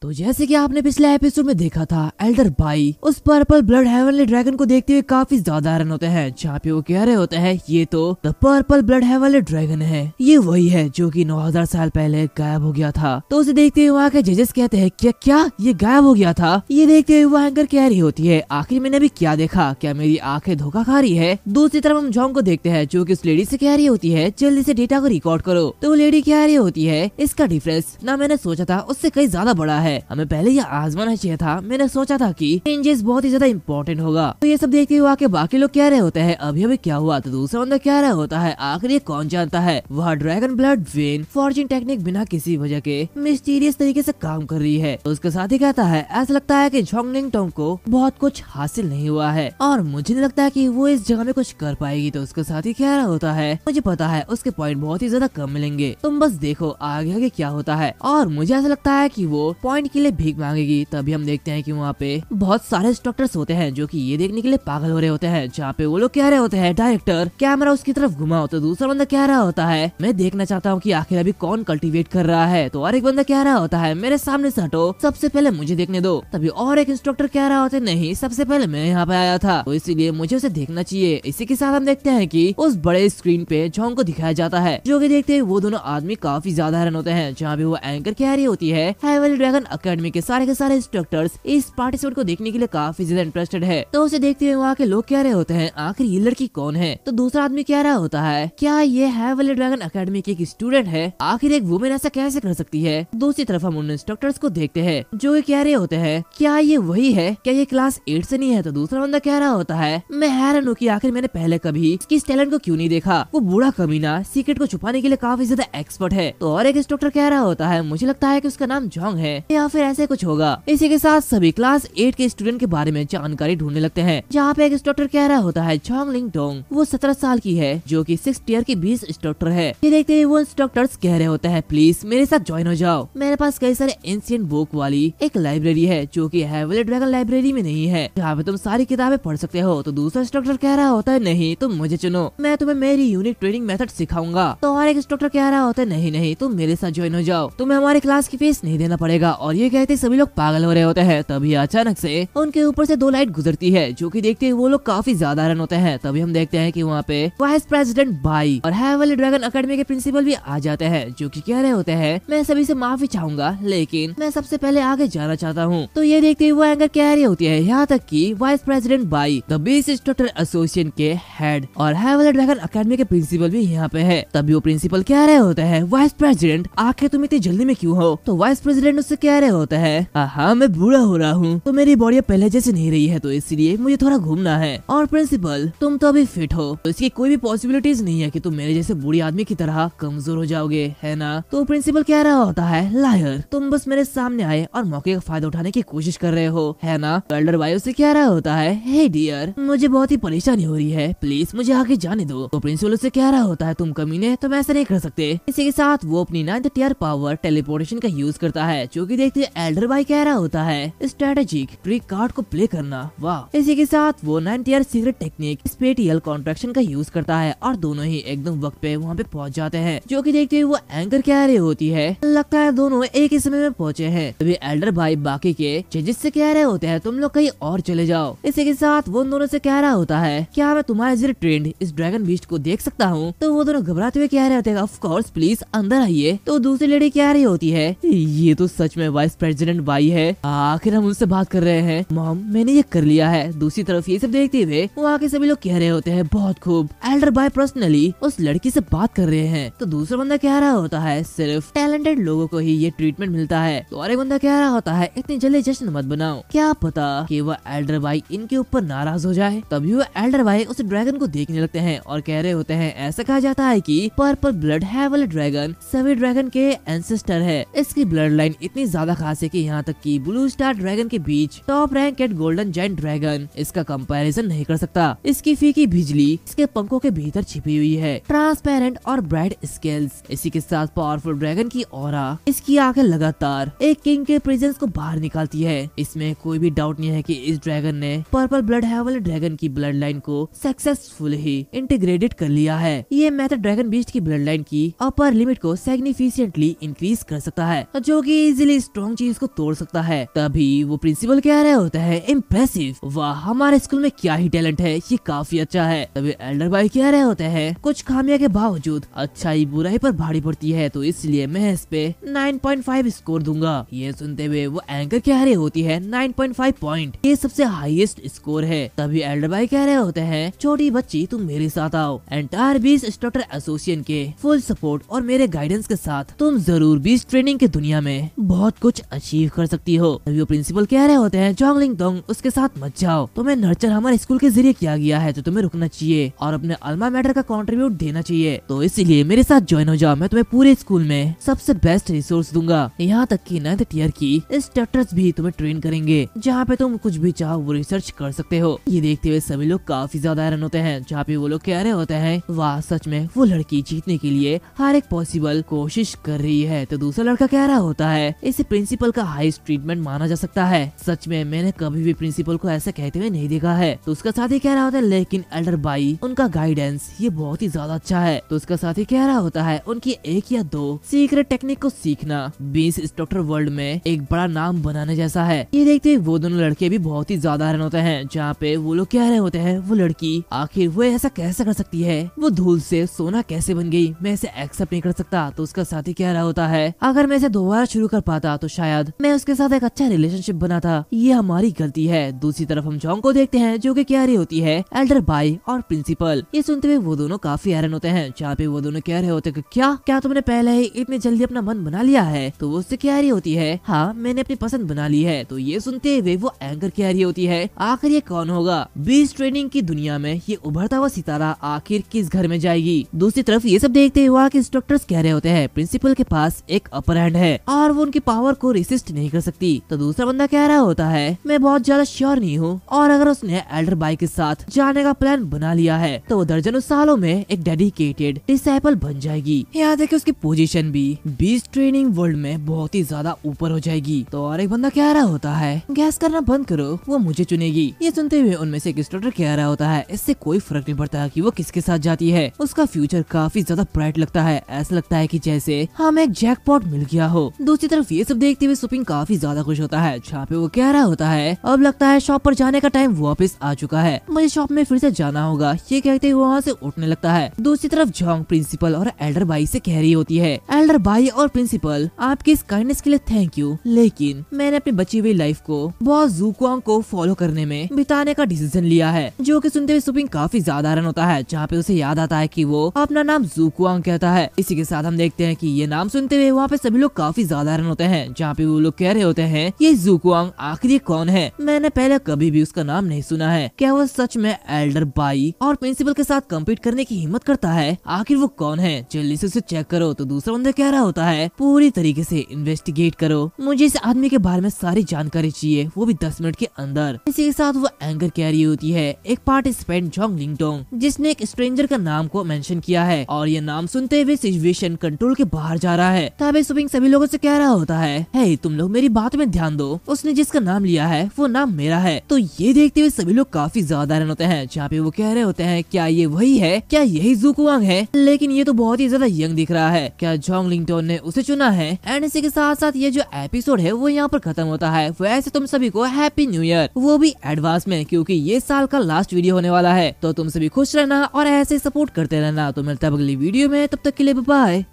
तो जैसे कि आपने पिछले एपिसोड में देखा था, एल्डर बाई उस पर्पल ब्लड हेवनली ड्रैगन को देखते हुए काफी ज्यादा हैरान होते हैं, जहाँ पे वो कह रहे होते हैं ये तो the purple blood heavenly dragon है, ये वही है जो कि 9000 साल पहले गायब हो गया था। तो उसे देखते हुए वहाँ के जजेस कहते हैं क्या क्या ये गायब हो गया था। ये देखते हुए वो एंकर कह रही होती है आखिर मैंने भी क्या देखा, क्या मेरी आंखें धोखा खा रही है। दूसरी तरफ हम जॉन्ग को देखते हैं जो कि उस लेडी से कह रही होती है जल्दी से डेटा को रिकॉर्ड करो। तो वो लेडी कह रही होती है इसका डिफरेंस ना मैंने सोचा था उससे कई ज्यादा बड़ा है, हमें पहले ये आजमाना चाहिए था। मैंने सोचा था कि चेंजेस बहुत ही ज्यादा इम्पोर्टेंट होगा। तो ये सब देखते हुए आके बाकी लोग कह रहे होते हैं अभी अभी क्या हुआ। तो दूसरा बंदा कह रहा होता है आखिर ये कौन जानता है, वह dragon blood when Fortune technique बिना किसी वजह के मिस्टीरियस तरीके से काम कर रही है। तो उसके साथ ही कहता है ऐसा लगता है कि झोंगलिंग टोंग को बहुत कुछ हासिल नहीं हुआ है और मुझे नहीं लगता कि वो इस जगह में कुछ कर पाएगी। तो उसके साथ ही कह रहा होता है मुझे पता है उसके पॉइंट बहुत ही ज्यादा कम मिलेंगे, तुम बस देखो आगे आगे क्या होता है। और मुझे ऐसा लगता है कि वो पॉइंट के लिए भीख मांगेगी। तभी हम देखते हैं कि वहाँ पे बहुत सारे इंस्ट्रक्टर्स होते हैं जो कि ये देखने के लिए पागल हो रहे होते हैं, जहाँ पे वो लोग कह रहे होते हैं डायरेक्टर कैमरा उसकी तरफ घुमाओ। तो दूसरा बंदा कह रहा होता है मैं देखना चाहता हूँ कि आखिर अभी कौन कल्टीवेट कर रहा है। तो और एक बंदा कह रहा होता है मेरे सामने से हटो, सबसे पहले मुझे देखने दो। तभी और एक इंस्ट्रक्टर कह रहा होता है नहीं सबसे पहले मैं यहाँ पे आया था तो इसीलिए मुझे उसे देखना चाहिए। इसी के साथ हम देखते हैं कि उस बड़े स्क्रीन पे जॉन्ग को दिखाया जाता है, जो कि देखते हुए वो दोनों आदमी काफी ज्यादा हैरान होते हैं, जहाँ पे वो एंकर कह रही होती है हेवनली ड्रैगन अकेडमी के सारे इंस्ट्रक्टर्स इस पार्टिसिपेंट को देखने के लिए काफी ज्यादा इंटरेस्टेड है। तो उसे देखते हुए वहाँ के लोग कह रहे होते हैं आखिर ये लड़की कौन है। तो दूसरा आदमी कह रहा होता है क्या ये हेवनली ड्रैगन अकेडमी की एक स्टूडेंट है, आखिर एक वुमेन ऐसा कैसे कर सकती है। दूसरी तरफ हम उन इंस्ट्रक्टर्स को देखते हैं जो ये कह रहे होते हैं क्या ये वही है, क्या ये क्लास 8 से नहीं है। तो दूसरा बंदा कह रहा होता है मैं हैरान हूँ कि आखिर मैंने पहले कभी इसकी टैलेंट को क्यों नहीं देखा, वो बूढ़ा कमीना सीक्रेट को छुपाने के लिए काफी ज्यादा एक्सपर्ट है। तो और एक इंस्ट्रक्टर कह रहा होता है मुझे लगता है कि उसका नाम जॉन्ग है या फिर ऐसे कुछ होगा। इसी के साथ सभी क्लास 8 के स्टूडेंट के बारे में जानकारी ढूंढने लगते हैं, जहाँ पे एक इंस्ट्रक्टर कह रहा होता है झोंगलिंग टोंग वो 17 साल की है जो कि 6th ईयर की 20 इंस्ट्रक्टर है। ये देखते हुए वो इंस्ट्रक्टर्स कह रहे होते हैं प्लीज मेरे साथ ज्वाइन हो जाओ, मेरे पास कई सारे एंशिएंट बुक वाली एक लाइब्रेरी है जो कि हेवनली ड्रैगन लाइब्रेरी में नहीं है, जहाँ पे तुम सारी किताबें पढ़ सकते हो। तो दूसरा इंस्ट्रक्टर कह रहा होता है नहीं तुम मुझे चुनो, मैं तुम्हें मेरी यूनिक ट्रेनिंग मेथड सिखाऊंगा। तो और एक इंस्ट्रक्टर कह रहा होता है नहीं नहीं तुम मेरे साथ ज्वाइन हो जाओ, तुम्हें हमारी क्लास की फीस नहीं देना पड़ेगा। और ये कहते सभी लोग पागल हो रहे होते हैं। तभी अचानक से उनके ऊपर से 2 लाइट गुजरती है, जो कि देखते हुए वो लोग काफी ज्यादा हैरान होते हैं। तभी हम देखते हैं कि वहाँ पे वाइस प्रेसिडेंट बाई और हेवनली ड्रैगन अकेडमी के प्रिंसिपल भी आ जाते हैं, जो कि कह रहे होते हैं मैं सभी से माफी चाहूंगा लेकिन मैं सबसे पहले आगे जाना चाहता हूँ। तो ये देखते हुए वो एंकर कह रही होती है यहाँ तक कि vice president by the base instructor association के हेड और हेवनली ड्रैगन अकेडमी के प्रिंसिपल भी यहाँ पे है। तभी वो प्रिंसिपल कह रहे होते हैं वाइस प्रेसिडेंट आखिर तुम इतनी जल्दी में क्यों हो। तो वाइस प्रेसिडेंट उससे कह रहे होते हैं हाँ मैं बूढ़ा हो रहा हूँ तो मेरी बॉडी पहले जैसे नहीं रही है, तो इसलिए मुझे थोड़ा घूमना है। और प्रिंसिपल तुम तो अभी फिट हो तो इसकी कोई भी पॉसिबिलिटीज नहीं है कि तुम मेरे जैसे बूढ़े आदमी की तरह कमजोर हो जाओगे, है ना। तो प्रिंसिपल कह रहा होता है लायर तुम बस मेरे सामने आए और मौके का फायदा उठाने की कोशिश कर रहे हो, है ना। तो एल्डर बाई उससे कह रहा होता है हे डियर मुझे बहुत ही परेशानी हो रही है, प्लीज मुझे आगे जाने दो। तो प्रिंसिपल उससे कह रहा होता है तुम कमीने तुम ऐसा नहीं कर सकते। इसी के साथ वो अपनी 9th टियर पावर टेलीपोर्टेशन का यूज करता है, जो कि देखते एल्डर बाई कह रहा होता है स्ट्रेटेजिक ट्रिक कार्ड को प्ले करना, वाह। इसी के साथ वो 9th year secret technique spatial contraction का यूज करता है और दोनों ही एकदम वक्त पे वहाँ पे पहुँच जाते हैं, जो कि देखते हुए वो एंकर कह रही होती है लगता है दोनों एक ही समय में पहुँचे हैं। तभी एल्डर भाई बाकी के जजेस से कह रहे होते हैं तुम लोग कहीं और चले जाओ। इसी के साथ वो दोनों से कह रहा होता है क्या मैं तुम्हारे जरिए ट्रेंड इस ड्रैगन बीस्ट को देख सकता हूँ। तो वो दोनों घबराते हुए कह रहे होते हैं ऑफ कोर्स प्लीज अंदर आइए। तो दूसरी लेडी कह रही होती है ये तो सच में वाइस प्रेसिडेंट बाई है, आखिर हम उनसे बात कर रहे हैं मॉम मैंने ये कर लिया है। दूसरी तरफ ये सब देखते हुए वहाँ के सभी लोग कह रहे होते हैं बहुत खूब, एल्डर बाई पर्सनली उस लड़की से बात कर रहे हैं। तो दूसरा बंदा कह रहा होता है सिर्फ टैलेंटेड लोगों को ही ये ट्रीटमेंट मिलता है। तो और एक बंदा कह रहा होता है इतनी जल्दी जश्न मत बनाओ, क्या पता कि वो एल्डर बाई इनके ऊपर नाराज हो जाए। तभी वो एल्डर बाई उस ड्रैगन को देखने लगते हैं और कह रहे होते हैं ऐसा कहा जाता है कि पर्पल ब्लड हेवनली ड्रैगन सभी ड्रैगन के एंसेस्टर है। इसकी ब्लड लाइन इतनी ज्यादा खास है कि यहाँ तक कि ब्लू स्टार ड्रैगन के बीच top rank eight golden giant dragon इसका कंपैरिजन नहीं कर सकता। इसकी फीकी बिजली इसके पंखों के भीतर छिपी हुई है, ट्रांसपेरेंट और ब्राइट स्केल्स। इसी के साथ पावरफुल ड्रैगन की ऑरा, इसकी आंखें लगातार एक किंग के प्रेजेंस को बाहर निकालती है। इसमें कोई भी डाउट नहीं है कि इस ड्रैगन ने पर्पल ब्लड हेवनली ड्रैगन की ब्लड लाइन को सक्सेसफुली इंटीग्रेटेड कर लिया है। ये मेथड ड्रैगन बीस्ट की ब्लड लाइन की अपर लिमिट को सिग्निफिकेंटली इंक्रीज कर सकता है, जो कि इजीली स्ट्रॉन्ग चीज को तोड़ सकता है। तभी वो प्रिंसिपल कह रहे होते हैं इम्प्रेसिव, वाह हमारे स्कूल में क्या ही टैलेंट है, ये काफी अच्छा है। तभी एल्डर भाई कह रहे होते हैं कुछ खामियों के बावजूद अच्छाई बुराई पर भारी पड़ती है, तो इसलिए मैं इस पे 9.5 स्कोर दूंगा। ये सुनते हुए वो एंकर कह रही होती है 9.5 पॉइंट, ये सबसे हाईएस्ट स्कोर है। तभी एल्डर भाई कह रहे होते हैं छोटी बच्ची तुम मेरे साथ आओ, एंटायर बीस्ट इंस्ट्रक्टर एसोसिएशन के फुल सपोर्ट और मेरे गाइडेंस के साथ तुम जरूर बीस्ट ट्रेनिंग की दुनिया में बहुत कुछ अचीव कर सकती हो। तभी वो प्रिंसिपल कह रहे होते हैं जोंगलिंग डोंग उसके साथ मत जाओ, तुम्हें नर्चर हमारे स्कूल के जरिए किया गया है, तो तुम्हें रुकना चाहिए और अपने अल्मा मैटर का कंट्रीब्यूट देना चाहिए, तो इसलिए मेरे साथ ज्वाइन हो जाओ, मैं तुम्हें पूरे स्कूल में सबसे बेस्ट रिसोर्स दूंगा, यहाँ तक कि 9th ईयर की इंस्ट्रक्टर्स भी तुम्हें ट्रेन करेंगे, जहाँ पे तुम कुछ भी चाहो वो रिसर्च कर सकते हो। ये देखते हुए सभी लोग काफी ज्यादा हैरान होते हैं, जहाँ पे वो लोग कह रहे होते हैं वाह सच में वो लड़की जीतने के लिए हर एक पॉसिबल कोशिश कर रही है। तो दूसरा लड़का कह रहा होता है इसे प्रिंसिपल का हाईएस्ट ट्रीटमेंट माना जा सकता है, सच में मैंने कभी भी प्रिंसिपल को ऐसा कहते हुए नहीं देखा है। तो उसका साथी कह रहा होता है लेकिन एल्डर भाई उनका गाइडेंस ये बहुत ही ज्यादा अच्छा है। तो उसका साथी कह रहा होता है उनकी 1 या 2 सीक्रेट टेक्निक को सीखना 20 इंस्ट्रक्टर वर्ल्ड में एक बड़ा नाम बनाने जैसा है। ये देखते हुए वो दोनों लड़के भी बहुत ही ज्यादा हैरान होते हैं, जहाँ पे वो लोग कह रहे होते हैं वो लड़की आखिर वो ऐसा कैसे कर सकती है, वो धूल से सोना कैसे बन गई, मैं इसे एक्सेप्ट नहीं कर सकता। तो उसका साथी कह रहा होता है अगर मैं इसे दोबारा शुरू कर पाता तो शायद मैं उसके साथ एक अच्छा रिलेशनशिप बनाता, ये हमारी गलती है। दूसरी तरफ हम जॉन्ग को देखते हैं जो कि कह रही होती है एल्डर भाई और प्रिंसिपल। ये सुनते हुए वो दोनों काफी हैरान होते हैं, जहाँ पे वो दोनों कह रहे होते हैं क्या तुमने पहले ही इतनी जल्दी अपना मन बना लिया है। तो वो उससे कह रही होती है हाँ मैंने अपनी पसंद बना ली है। तो ये सुनते हुए वो एंकर कह रही होती है आखिर ये कौन होगा, बीस्ट ट्रेनिंग की दुनिया में ये उभरता हुआ सितारा आखिर किस घर में जाएगी। दूसरी तरफ ये सब देखते हुए वहाँ के इंस्ट्रक्टर्स कह रहे होते हैं प्रिंसिपल के पास एक अपर हैंड है और वो उनकी पावर को रेसिस्ट नहीं कर सकती। तो दूसरा बंदा कह रहा होता है मैं बहुत ज्यादा श्योर नहीं हूँ, और अगर उसने एल्डर भाई के साथ जाने का प्लान बना लिया है तो वो दर्जनों सालों में एक डेडिकेटेड डिसाइपल बन जाएगी। यहाँ तक कि उसकी पोजीशन भी बीस्ट ट्रेनिंग वर्ल्ड में बहुत ही ज्यादा ऊपर हो जाएगी। तो और एक बंदा कह रहा होता है गैस करना बंद करो, वो मुझे चुनेगी। ये सुनते हुए उनमें से एक इंस्ट्रक्टर कह रहा होता है इससे कोई फर्क नहीं पड़ता कि वो किसके साथ जाती है, उसका फ्यूचर काफी ज्यादा ब्राइट लगता है, ऐसा लगता है कि जैसे हमें एक जैकपॉट मिल गया हो। दूसरी तरफ ये सब देखते हुए सुपिंग काफी ज्यादा खुश होता है, जहाँ पे वो कह रहा होता है अब लगता है शॉप पर जाने का टाइम वापस आ चुका है, मुझे शॉप में फिर से जाना होगा। ये कहते हुए वहाँ से उठने लगता है। दूसरी तरफ जॉन्ग प्रिंसिपल और एल्डर भाई से कह रही होती है एल्डर भाई और प्रिंसिपल आपकी इस काइंडनेस के लिए थैंक यू, लेकिन मैंने अपनी बची हुई लाइफ को बॉस ज़ुकुआंग को फॉलो करने में बिताने का डिसीजन लिया है। जो कि सुनते हुए सुपिंग काफी ज्यादा हैरान होता है, जहाँ पे उसे याद आता है कि वो अपना नाम ज़ुकुआंग कहता है। इसी के साथ हम देखते हैं कि ये नाम सुनते हुए वहाँ पे सभी लोग काफी ज्यादा हैरान होते हैं, जहाँ पे वो लोग कह रहे होते हैं ये ज़ुकुआंग आखिर ये कौन है, मैंने पहले कभी भी उसका नाम नहीं सुना है, क्या वो सच में एल्डर भाई और प्रिंसिपल के साथ कम्पीट करने की हिम्मत करता है, आखिर वो कौन है, जल्दी से उसे चेक करो। तो दूसरा बंदा कह रहा होता है पूरी तरीके से इन्वेस्टिगेट करो, मुझे इस आदमी के बारे में सारी जानकारी चाहिए, वो भी 10 मिनट के अंदर। इसी के साथ वो एंकर कह रही होती है एक पार्टिसिपेंट जोंगलिंग डोंग जिसने एक स्ट्रेंजर का नाम को मेंशन किया है और ये नाम सुनते हुए सिचुएशन कंट्रोल के बाहर जा रहा है। तभी सुपिंग सभी लोगों से कह रहा होता है हे तुम लोग मेरी बात में ध्यान दो, उसने जिसका नाम लिया है वो नाम मेरा है। तो ये देखते हुए सभी लोग काफी ज्यादा हैरान होते हैं, जहाँ पे वो कह रहे होते हैं क्या ये वही है, क्या यही ज़ुकुआंग है, लेकिन ये तो बहुत ही ज्यादा यंग दिख रहा है, क्या जोंगलिंग डोंग ने उसे चुना है। एंड इसी के साथ साथ ये जो एपिसोड है वो यहाँ पर खत्म होता है। वैसे तुम सभी को हैप्पी न्यू ईयर, वो भी एडवांस में, क्योंकि ये साल का लास्ट वीडियो होने वाला है। तो तुम सभी खुश रहना और ऐसे सपोर्ट करते रहना। तो मिलता है अगली वीडियो में, तब तक के लिए बाय।